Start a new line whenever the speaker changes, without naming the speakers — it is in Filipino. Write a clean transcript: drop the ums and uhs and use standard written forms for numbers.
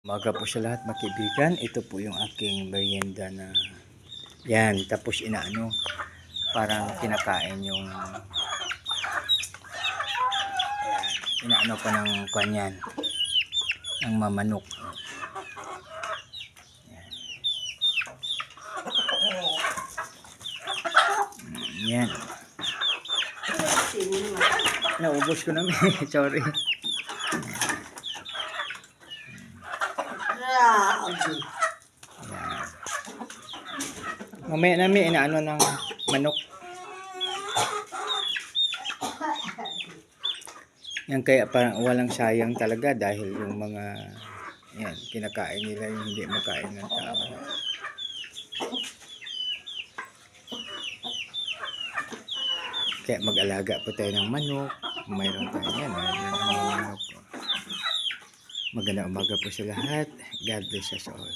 Umaga po sa lahat mga kaibigan. Ito po yung aking merienda na yan. Tapos inaano, parang kinakain yung inaano pa ng kanyan ng mamanok. Yan. Naubos ko namin. Sorry. Mamaya namin inaano ng manok. Yan, kaya parang walang sayang talaga dahil yung mga yan, kinakain nila yung hindi makain ng tao. Kaya mag-alaga po tayo ng manok. Mayroon tayo yan. Mayroon ng manok. Magandang umaga po sa lahat. God bless us all.